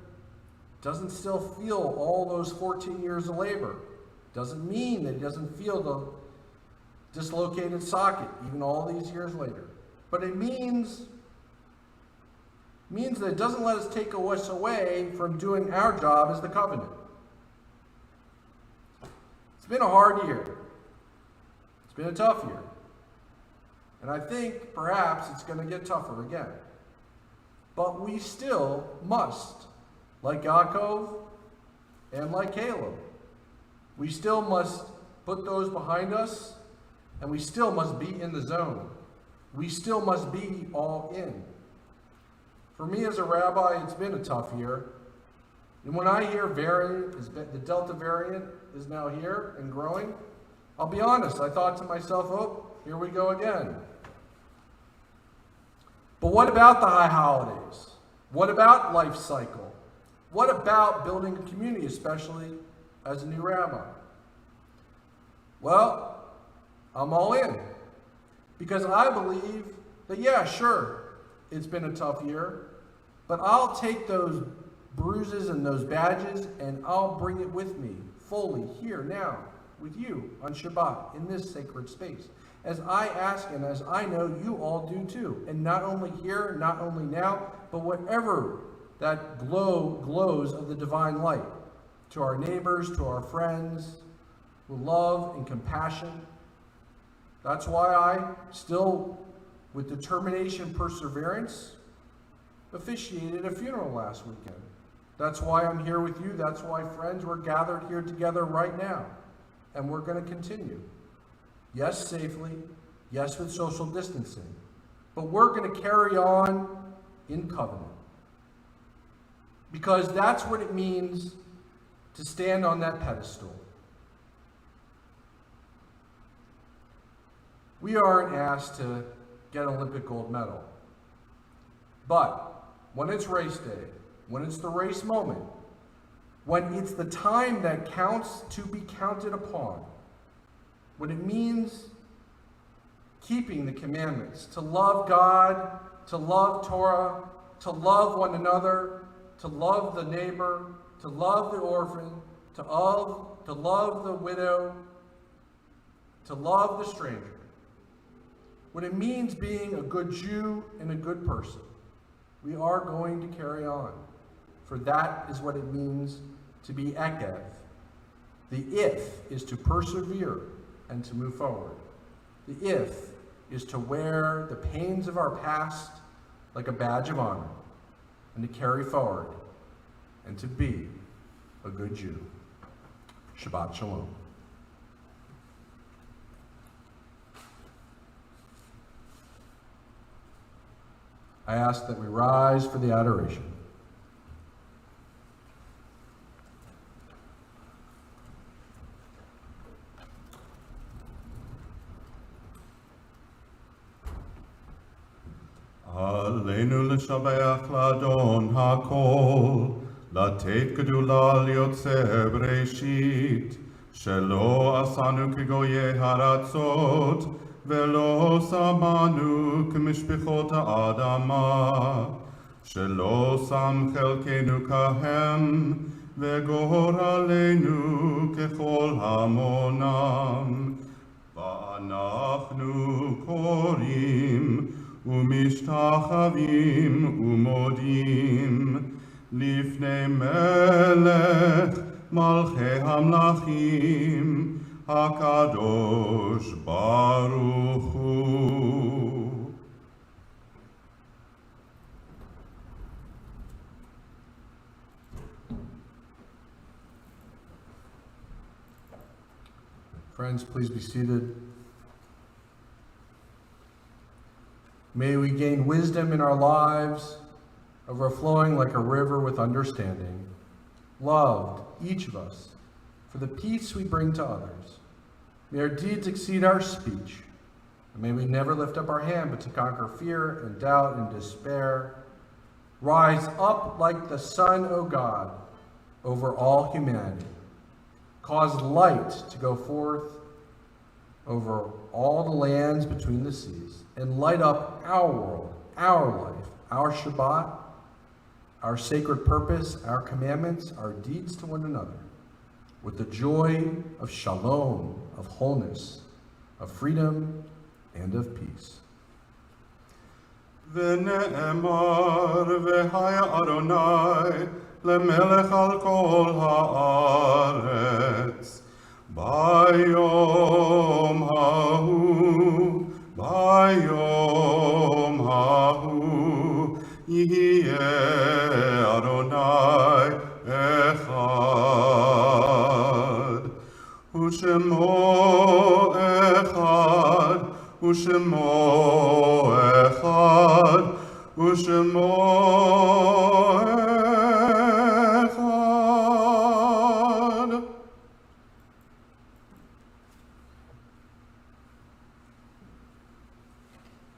doesn't still feel all those 14 years of labor. Doesn't mean that he doesn't feel the dislocated socket even all these years later. But it means that it doesn't let us take us away from doing our job as the covenant. It's been a hard year. It's been a tough year. And I think perhaps it's going to get tougher again. But we still must, like Yaakov and like Caleb, we still must put those behind us, and we still must be in the zone. We still must be all in. For me as a rabbi, it's been a tough year. And when I hear the Delta variant is now here and growing, I'll be honest, I thought to myself, oh, here we go again. But what about the high holidays? What about life cycle? What about building a community, especially as a new rabbi? Well, I'm all in. Because I believe that, yeah, sure, it's been a tough year, but I'll take those bruises and those badges and I'll bring it with me fully here now with you on Shabbat in this sacred space. As I ask and as I know you all do too. And not only here, not only now, but whatever that glows of the divine light to our neighbors, to our friends, with love and compassion. That's why I still, with determination, perseverance, officiated a funeral last weekend. That's why I'm here with you. That's why, friends, we're gathered here together right now. And we're going to continue. Yes, safely. Yes, with social distancing. But we're going to carry on in covenant. Because that's what it means to stand on that pedestal. We aren't asked to get an Olympic gold medal. But when it's race day, when it's the race moment, when it's the time that counts to be counted upon, when it means keeping the commandments, to love God, to love Torah, to love one another, to love the neighbor, to love the orphan, to love the widow, to love the stranger. When it means being a good Jew and a good person, we are going to carry on. For that is what it means to be Ekev. The if is to persevere and to move forward. The if is to wear the pains of our past like a badge of honor and to carry forward and to be a good Jew. Shabbat Shalom. I ask that we rise for the adoration. עלינו לשבח לאדון הכל, לתת גדולה ליוצר בראשית, שלא עשנו כגויי הארצות, ולא שמנו כמשפחות האדמה, שלא שם חלקנו כהם, וגורלנו ככל המונם. ואנחנו קוראים ומשתחווים ומודים לפני מלך מלכי המלכים הקדוש ברוך הוא. Friends, please be seated. May we gain wisdom in our lives, overflowing like a river with understanding, loved, each of us, for the peace we bring to others. May our deeds exceed our speech, and may we never lift up our hand but to conquer fear and doubt and despair. Rise up like the sun, O God, over all humanity. Cause light to go forth over all the lands between the seas, and light up our world, our life, our Shabbat, our sacred purpose, our commandments, our deeds to one another, with the joy of shalom, of wholeness, of freedom, and of peace. ונאמר והיה אדוני למלך על כל הארץ ביום ההוא יהיה אדוני אחד ושמו אחד ושמו אחד ושמו אחד.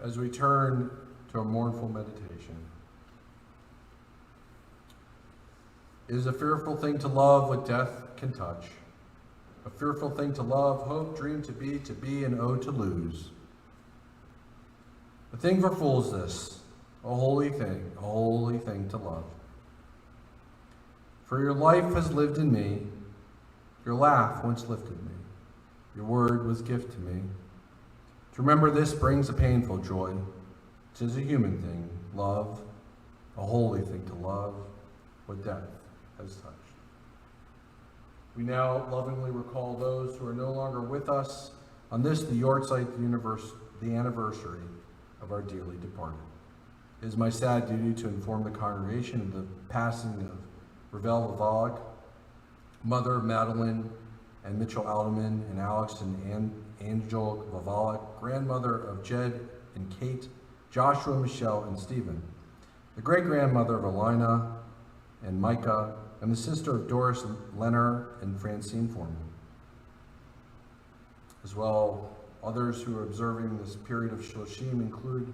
As we turn to a mournful meditation, it is a fearful thing to love what death can touch, a fearful thing to love, hope, dream to be, and owe to lose. A thing for fools this, a holy thing to love. For your life has lived in me, your laugh once lifted me, your word was gift to me. To remember this brings a painful joy. 'Tis a human thing, love, a holy thing to love, what death has touched. We now lovingly recall those who are no longer with us on this, the Yortzeit, the anniversary of our dearly departed. It is my sad duty to inform the congregation of the passing of Ravel Vavalik, mother of Madeline and Mitchell Alderman, and Alex and Angel Vavalik, grandmother of Jed and Kate, Joshua, Michelle, and Stephen, the great-grandmother of Elena and Micah, and the sister of Doris, Leonard, and Francine Foreman. As well, others who are observing this period of Shloshim include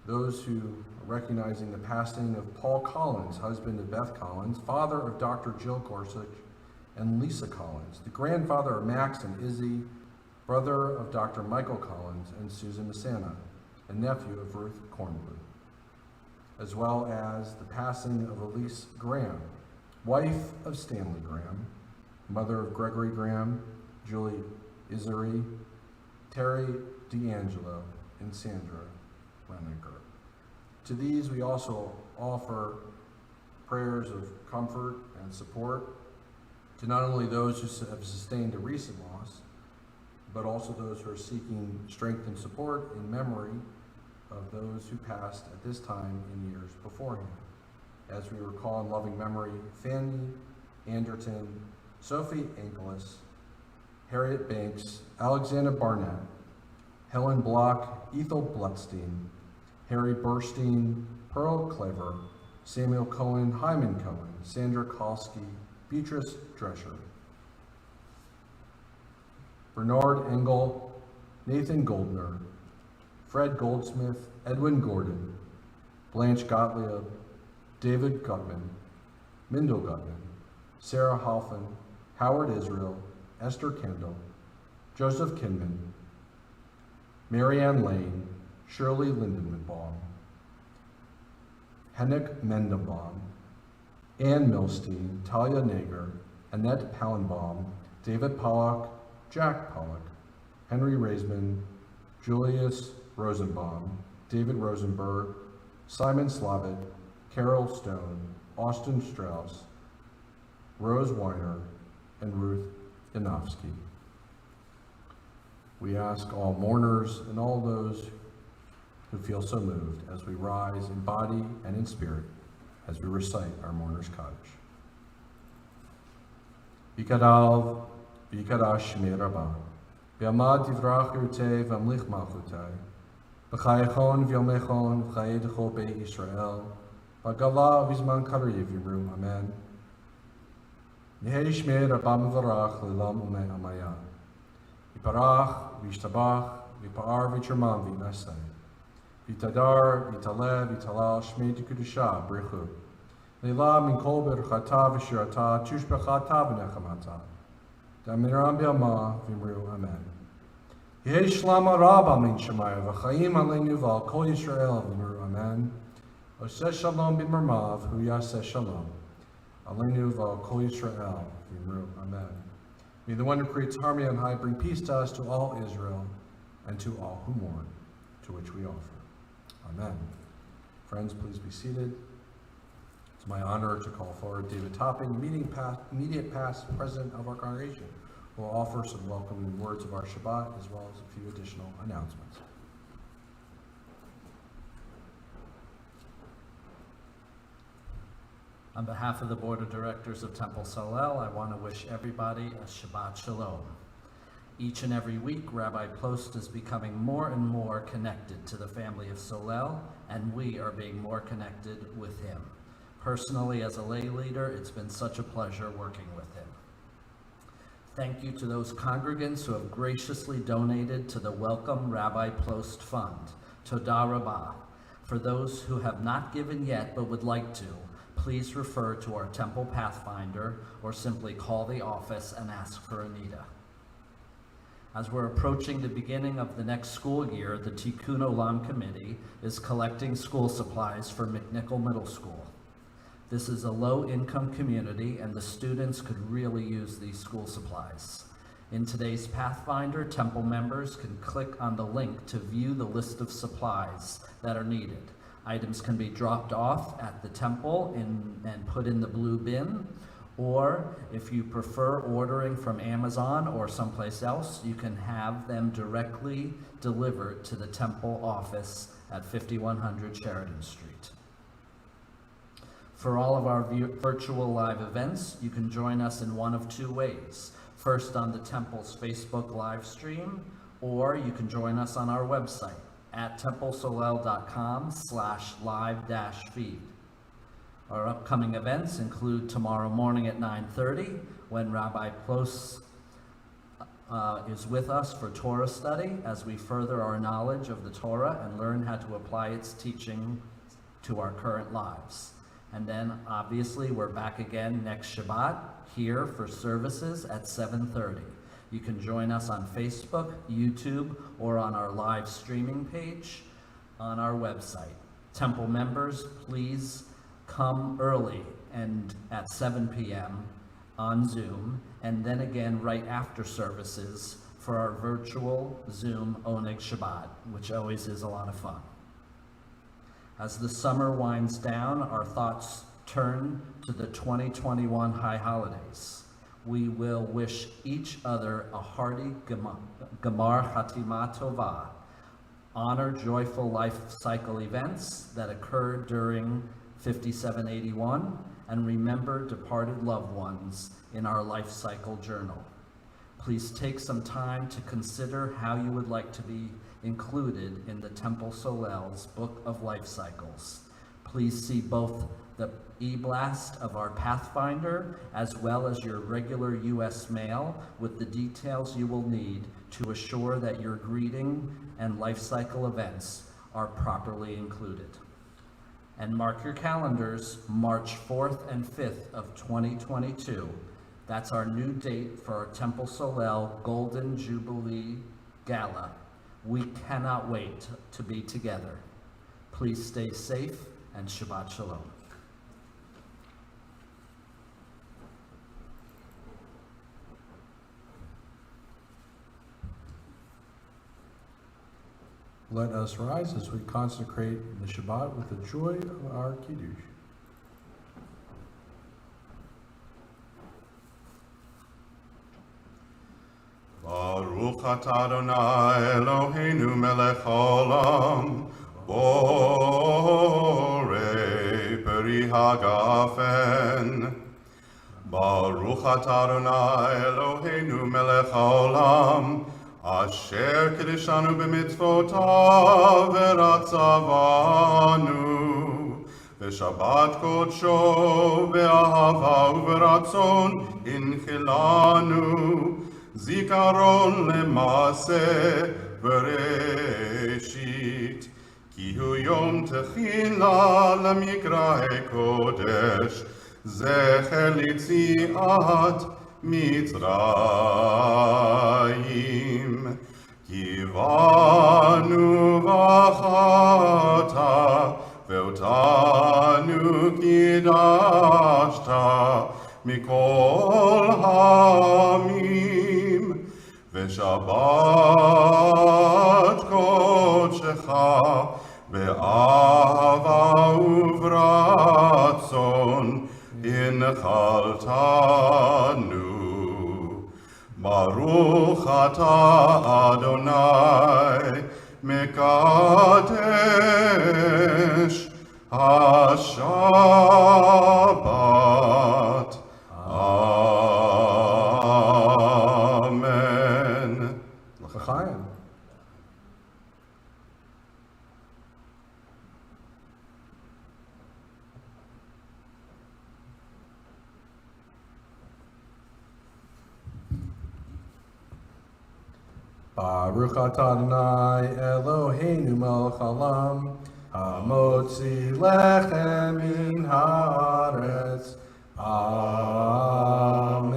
those who are recognizing the passing of Paul Collins, husband of Beth Collins, father of Dr. Jill Gorsuch and Lisa Collins, the grandfather of Max and Izzy, brother of Dr. Michael Collins and Susan Messana, and nephew of Ruth Cornblue, as well as the passing of Elise Graham, wife of Stanley Graham, mother of Gregory Graham, Julie Isery, Terry D'Angelo, and Sandra Leninger. To these we also offer prayers of comfort and support to not only those who have sustained a recent loss, but also those who are seeking strength and support in memory of those who passed at this time in years beforehand. As we recall in loving memory, Fanny Anderton, Sophie Angelis, Harriet Banks, Alexander Barnett, Helen Block, Ethel Blutstein, Harry Burstein, Pearl Claver, Samuel Cohen, Hyman Cohen, Sandra Kolsky, Beatrice Drescher, Bernard Engel, Nathan Goldner, Fred Goldsmith, Edwin Gordon, Blanche Gottlieb, David Gutman, Mindel Gutman, Sarah Halfin, Howard Israel, Esther Kendall, Joseph Kinman, Marianne Lane, Shirley Lindenbaum, Henrik Mendenbaum, Ann Milstein, Talia Nager, Annette Pallenbaum, David Pollock, Jack Pollock, Henry Raisman, Julius Rosenbaum, David Rosenberg, Simon Slavitt, Carol Stone, Austin Strauss, Rose Weiner, and Ruth Yanofsky. We ask all mourners and all those who feel so moved as we rise in body and in spirit as we recite our mourner's Kaddish. B'kadav, b'kadash shmei rabbah, b'amad divrach yurtei v'amlich malchutai, b'chayechon v'yomechon v'chayedecho be'Yisrael, b'gala v'zman karev yimru, amen. Nehei Shmei Rabba Mevarach Lelam Ume Amaya. Yiparach, Vishtabach, Vipar Vicherman Vinasai. Vitadar, Vitale, Vitalal, Shmei Dikudusha, Brichu. Leila min kol berchata v'shirata, tushbechata v'nechamata. Damiram bi'alma v'imru amen. Yehi shlama rabba min shemaya v'chaim aleinu v'al kol Yisrael v'imru amen. Oseh shalom b'mermav hu yaseh shalom. Aleinu v'al kol Yisrael v'imru amen. May the one who creates harmony on high bring peace to us, to all Israel, and to all who mourn, to which we offer. Amen. Friends, please be seated. It's my honor to call forward David Topping, immediate past president of our congregation, who will offer some welcoming words of our Shabbat, as well as a few additional announcements. On behalf of the Board of Directors of Temple Solel, I want to wish everybody a Shabbat Shalom. Each and every week, Rabbi Plost is becoming more and more connected to the family of Solel, and we are being more connected with him. Personally, as a lay leader, it's been such a pleasure working with him. Thank you to those congregants who have graciously donated to the Welcome Rabbi Plost Fund. Toda Rabbah. For those who have not given yet but would like to, please refer to our Temple Pathfinder or simply call the office and ask for Anita. As we're approaching the beginning of the next school year, the Tikkun Olam Committee is collecting school supplies for McNichol Middle School. This is a low-income community, and the students could really use these school supplies. In today's Pathfinder, Temple members can click on the link to view the list of supplies that are needed. Items can be dropped off at the Temple and put in the blue bin, or if you prefer ordering from Amazon or someplace else, you can have them directly delivered to the Temple office at 5100 Sheridan Street. For all of our virtual live events, you can join us in one of two ways. First, on the Temple's Facebook live stream, or you can join us on our website at templesolel.com/live-feed. Our upcoming events include tomorrow morning at 9:30, when Rabbi Plost is with us for Torah study as we further our knowledge of the Torah and learn how to apply its teaching to our current lives. And then, obviously, we're back again next Shabbat here for services at 7:30. You can join us on Facebook, YouTube, or on our live streaming page on our website. Temple members, please come early and at 7 p.m. on Zoom, and then again right after services for our virtual Zoom Oneg Shabbat, which always is a lot of fun. As the summer winds down, our thoughts turn to the 2021 high holidays. We will wish each other a hearty Gemar Chatima Tova. Honor joyful life cycle events that occurred during 5781, and remember departed loved ones in our life cycle journal. Please take some time to consider how you would like to be included in the Temple Solel's Book of Life Cycles. Please see both the e-blast of our Pathfinder as well as your regular U.S. mail with the details you will need to assure that your greeting and life cycle events are properly included. And mark your calendars, March 4th and 5th of 2022. That's our new date for our Temple Solel Golden Jubilee Gala. We cannot wait to be together. Please stay safe and Shabbat Shalom. Let us rise as we consecrate the Shabbat with the joy of our Kiddush. Baruch atah Adonai Eloheinu melech haolam, borei peri hagafen. Baruch atah Adonai Eloheinu melech haolam, asher kiddushanu b'mitzvotav v'ratzavanu בשבת קודשו באהבה וברצון הנחילנו זיכרון למעשה בראשית. כי הוא יום תחילה למקראי קודש, זכר ליציאת מצרים. כי באנו בחרת ואותנו קידשת מכל העמים, ושבת קודשך באהבה וברצון הנחלתנו. ברוך אתה אדוני מקדש השבת. אמן. לחיים. Baruch atah Adonai Eloheinu melech haolam, hamotzi lechem min haaretz. Amen.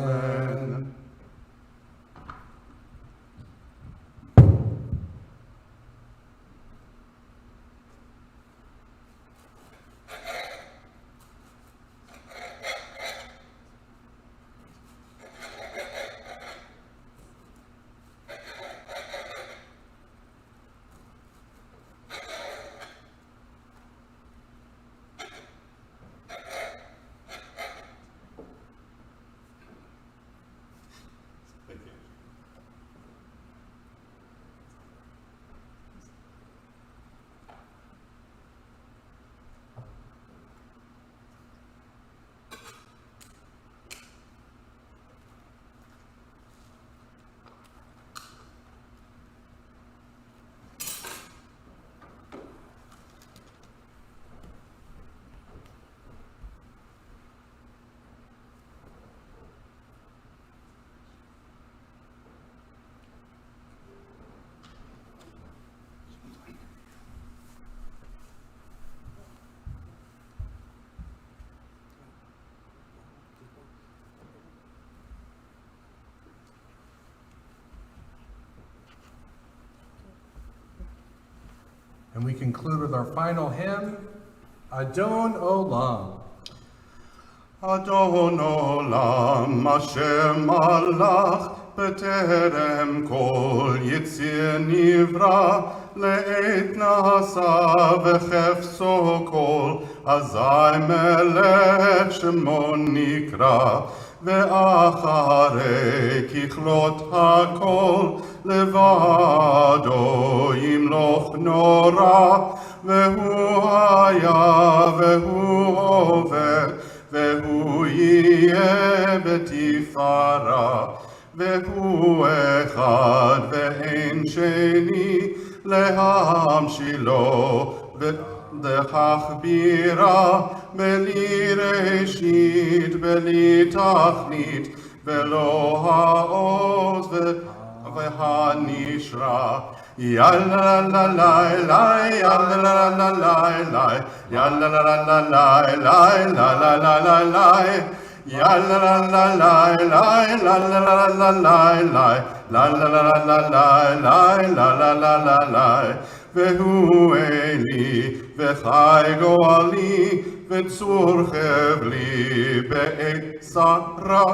Thank you. And we conclude with our final hymn, Adon Olam. Adon Olam asher malach בטרם כל יציר נברא, לעת נעשה וחפצו כל, אזי מלך שמו נקרא. ואחרי ככלות הכל, לבדו ימלוך נורא, והוא היה והוא הווה, והוא יהיה בתפארה. והוא אחד ואין שני, להמשילו ולהכבירה, בלי ראשית בלי תכלית, ולא העוז והנשרה. יאללה לה לה לה, יאללה לה לה לה לה, יאללה לה לה לה לה, לה לה לה לה לה, יאללה לה לה לה לה, לה לה לה לה לה, לה לה לה לה לה, לה לה לה לה. והוא אלי וחי גואלי, וצור חבלי בעת צרה,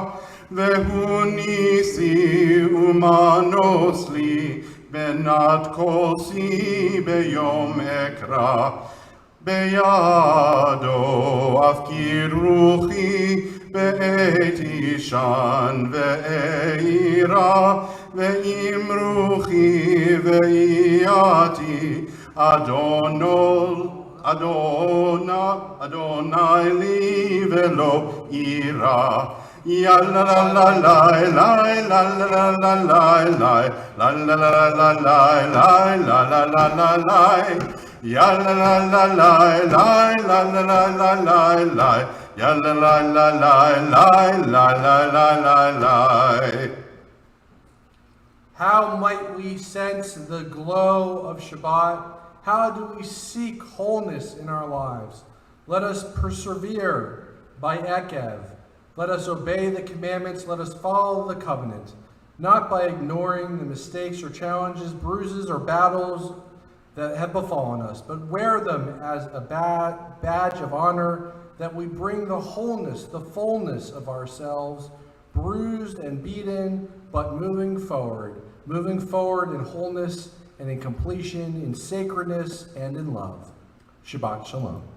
והוא ניסי ומנוס לי, בנת כוסי ביום אקרא. בידו אפקיר רוחי בעת אישן ואירה, ועם רוחי ואייתי, אדוני לי ולא אירה. יאללה לה לה לה לה, לה לה לה לה לה, לה לה לה לה לה, לה לה לה לה לה, Ya la la la la la la la la la la la. Ya la la la la la la la la la. How might we sense the glow of Shabbat? How do we seek wholeness in our lives? Let us persevere by Ekev. Let us obey the commandments. Let us follow the covenant, not by ignoring the mistakes or challenges, bruises or battles that have befallen us, but wear them as a badge of honor, that we bring the wholeness, the fullness of ourselves, bruised and beaten, but moving forward in wholeness and in completion, in sacredness and in love. Shabbat Shalom.